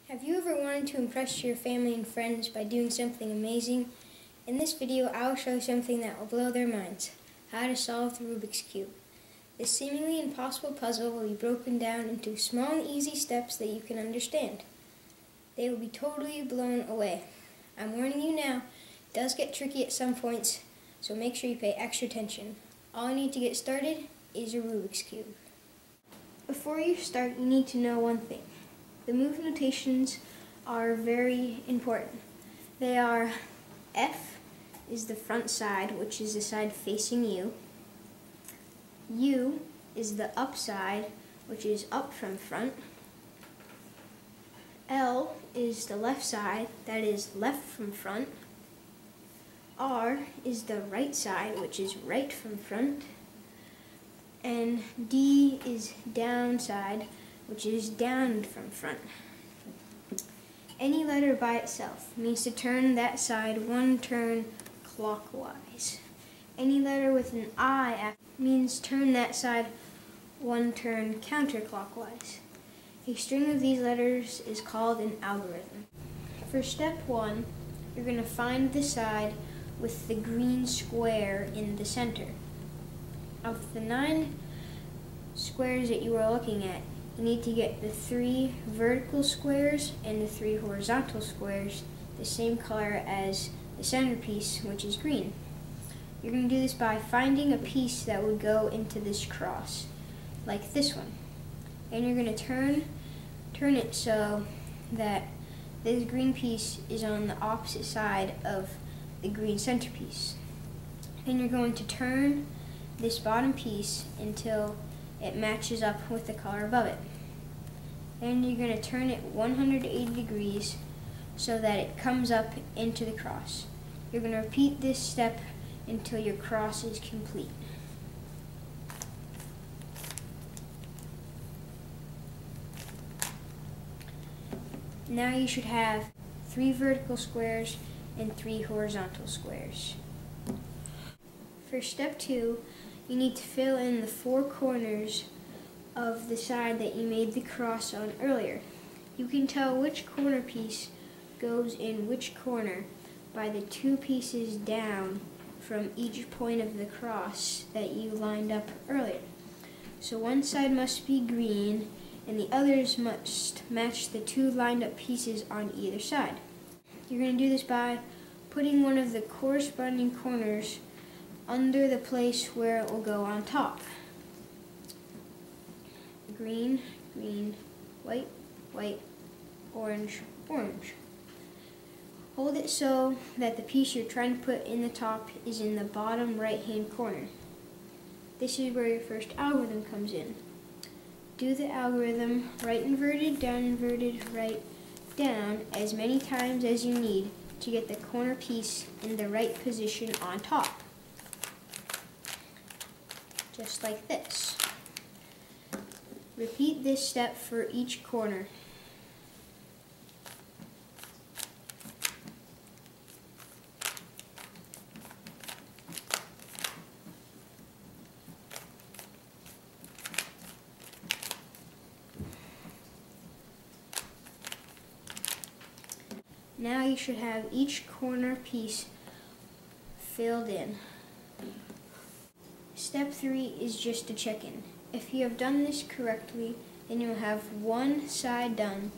Have you ever wanted to impress your family and friends by doing something amazing? In this video, I will show you something that will blow their minds: how to solve the Rubik's Cube. This seemingly impossible puzzle will be broken down into small and easy steps that you can understand. They will be totally blown away. I'm warning you now, it does get tricky at some points, so make sure you pay extra attention. All you need to get started is your Rubik's Cube. Before you start, you need to know one thing. The move notations are very important. They are: F is the front side, which is the side facing you. U is the up side, which is up from front. L is the left side, that is left from front. R is the right side, which is right from front. And D is down side, which is down from front. Any letter by itself means to turn that side one turn clockwise. Any letter with an I means turn that side one turn counterclockwise. A string of these letters is called an algorithm. For step 1, you're going to find the side with the green square in the center. Of the 9 squares that you are looking at, you need to get the 3 vertical squares and the 3 horizontal squares the same color as the centerpiece, which is green. You're going to do this by finding a piece that would go into this cross, like this one. And you're going to turn it so that this green piece is on the opposite side of the green centerpiece. Then you're going to turn this bottom piece until it matches up with the color above it. Then you're going to turn it 180 degrees so that it comes up into the cross. You're going to repeat this step until your cross is complete. Now you should have 3 vertical squares and 3 horizontal squares. For step 2, you need to fill in the 4 corners of the side that you made the cross on earlier. You can tell which corner piece goes in which corner by the 2 pieces down from each point of the cross that you lined up earlier. So one side must be green and the others must match the 2 lined up pieces on either side. You're going to do this by putting one of the corresponding corners under the place where it will go on top. Green, green, white, white, orange, orange. Hold it so that the piece you're trying to put in the top is in the bottom right-hand corner. This is where your first algorithm comes in. Do the algorithm right inverted, right, down as many times as you need to get the corner piece in the right position on top. Just like this. Repeat this step for each corner. Now you should have each corner piece filled in. Step 3 is just to check in. If you have done this correctly, then you'll have one side done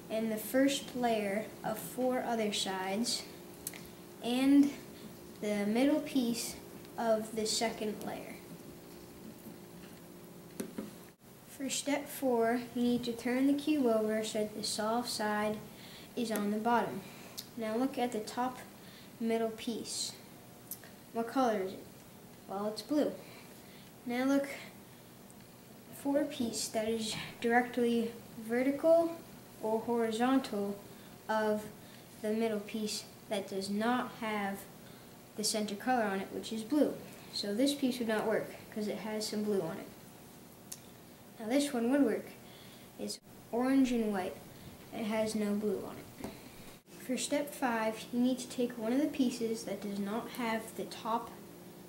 and the first layer of 4 other sides and the middle piece of the second layer. For step 4, you need to turn the cube over so that the solved side is on the bottom. Now look at the top middle piece. What color is it? Well, it's blue. Now look for a piece that is directly vertical or horizontal of the middle piece that does not have the center color on it, which is blue. So this piece would not work because it has some blue on it. Now this one would work. It's orange and white. It has no blue on it. For step 5, you need to take one of the pieces that does not have the top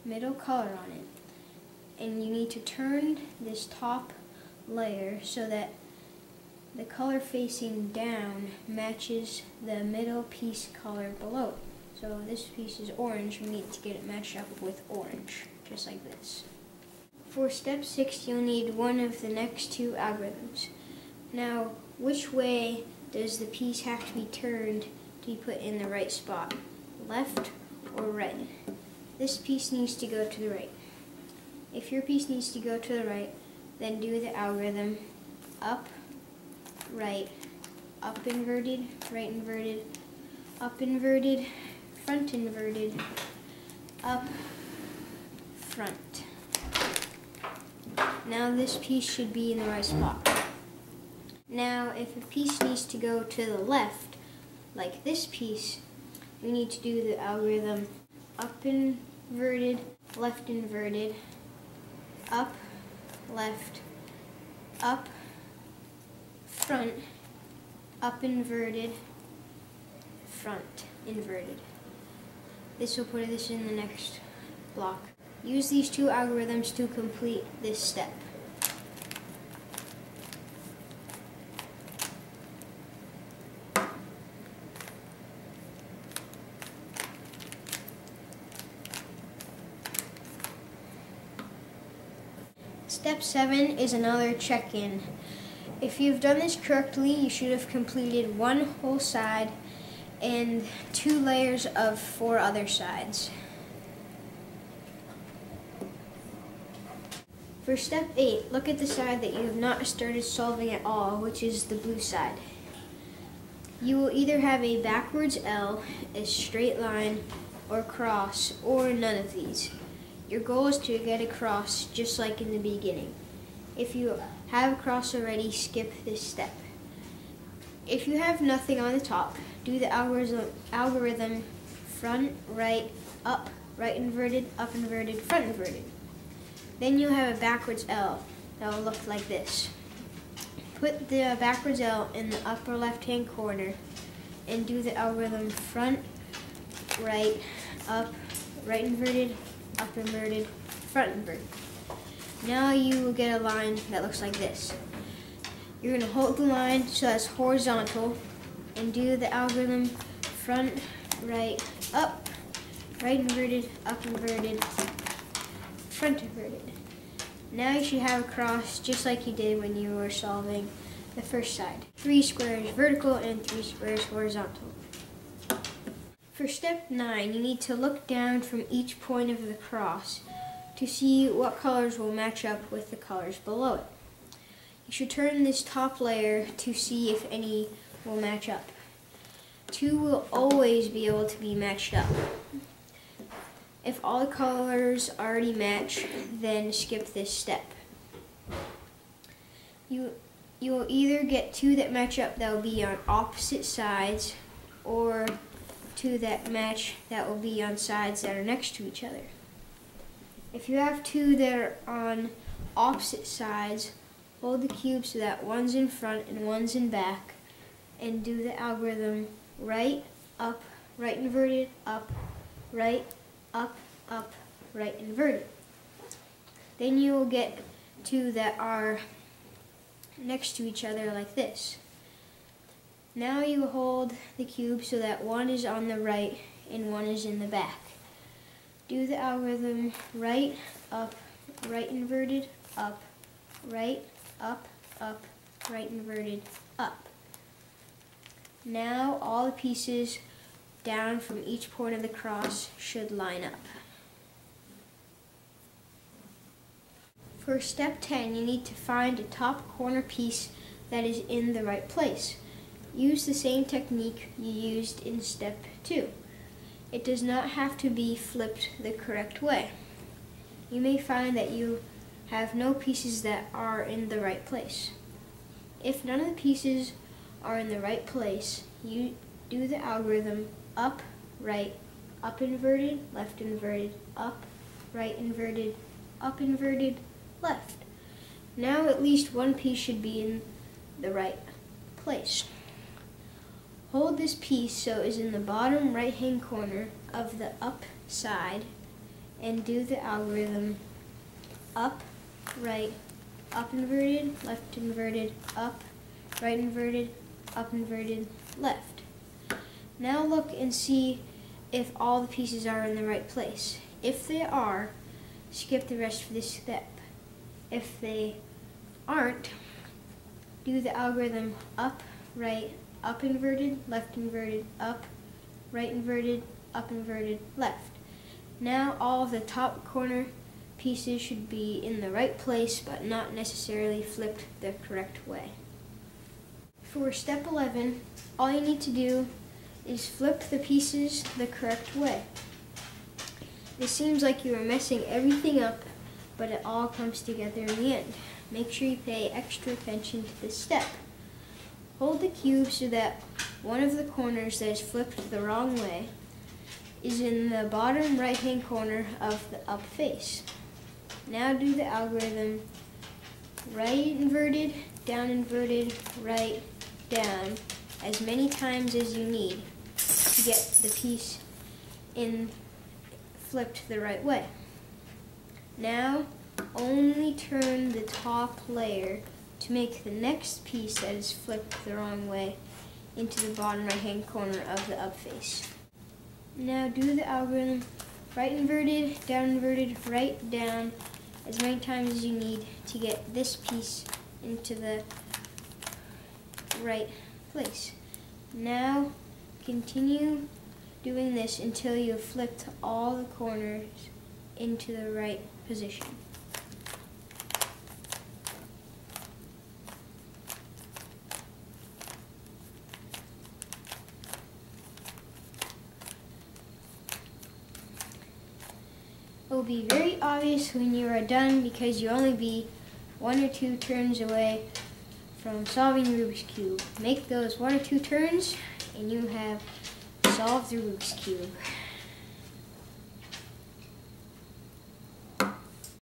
middle color on it, and you need to turn this top layer so that the color facing down matches the middle piece color below it. So this piece is orange, we need to get it matched up with orange, just like this. For step 6, you'll need one of the next two algorithms. Now, which way does the piece have to be turned to be put in the right spot? Left or right? This piece needs to go to the right. If your piece needs to go to the right, then do the algorithm up, right, up inverted, right inverted, up inverted, front inverted, up, front. Now this piece should be in the right spot. Now if a piece needs to go to the left, like this piece, we need to do the algorithm up inverted, left inverted, up, left, up, front, up inverted, front inverted. This will put this in the next block. Use these two algorithms to complete this step. Step 7 is another check-in. If you've done this correctly, you should have completed one whole side and 2 layers of 4 other sides. For step 8, look at the side that you have not started solving at all, which is the blue side. You will either have a backwards L, a straight line, or cross, or none of these. Your goal is to get a cross just like in the beginning. If you have a cross already, skip this step. If you have nothing on the top, do the algorithm front, right, inverted, up inverted, front inverted. Then you'll have a backwards L that will look like this. Put the backwards L in the upper left-hand corner and do the algorithm front, right inverted, up inverted, front inverted. Now you will get a line that looks like this. You're going to hold the line so that's horizontal and do the algorithm front, right, up, right inverted, up inverted, front inverted. Now you should have a cross just like you did when you were solving the first side. 3 squares vertical and 3 squares horizontal. For step 9, you need to look down from each point of the cross to see what colors will match up with the colors below it. You should turn this top layer to see if any will match up. 2 will always be able to be matched up. If all the colors already match, then skip this step. You will either get 2 that match up that will be on opposite sides, or 2 that match that will be on sides that are next to each other. If you have 2 that are on opposite sides, hold the cube so that one's in front and one's in back, and do the algorithm right, up, right inverted, up, right, up, right inverted. Then you will get 2 that are next to each other like this. Now you hold the cube so that one is on the right and one is in the back. Do the algorithm right inverted, up, right, up, right inverted, up. Now all the pieces down from each point of the cross should line up. For step 10, you need to find a top corner piece that is in the right place. Use the same technique you used in step 2. It does not have to be flipped the correct way. You may find that you have no pieces that are in the right place. If none of the pieces are in the right place, you do the algorithm up, right, up inverted, left inverted, up, right inverted, up inverted, left. Now at least one piece should be in the right place. Hold this piece so it is in the bottom right-hand corner of the up side and do the algorithm up, right, up inverted, left inverted, up, right inverted, up inverted, left. Now look and see if all the pieces are in the right place. If they are, skip the rest of this step. If they aren't, do the algorithm up, right, up inverted, left inverted, up, right inverted, up inverted, left. Now all of the top corner pieces should be in the right place, but not necessarily flipped the correct way. For step 11, all you need to do is flip the pieces the correct way. It seems like you are messing everything up, but it all comes together in the end. Make sure you pay extra attention to this step. Hold the cube so that one of the corners that is flipped the wrong way is in the bottom right-hand corner of the up face. Now do the algorithm right inverted, right, down as many times as you need to get the piece flipped the right way. Now only turn the top layer to make the next piece that is flipped the wrong way into the bottom right-hand corner of the up face. Now do the algorithm right inverted, right, down as many times as you need to get this piece into the right place. Now continue doing this until you have flipped all the corners into the right position. It will be very obvious when you are done because you'll only be 1 or 2 turns away from solving the Rubik's Cube. Make those 1 or 2 turns and you have solved the Rubik's Cube.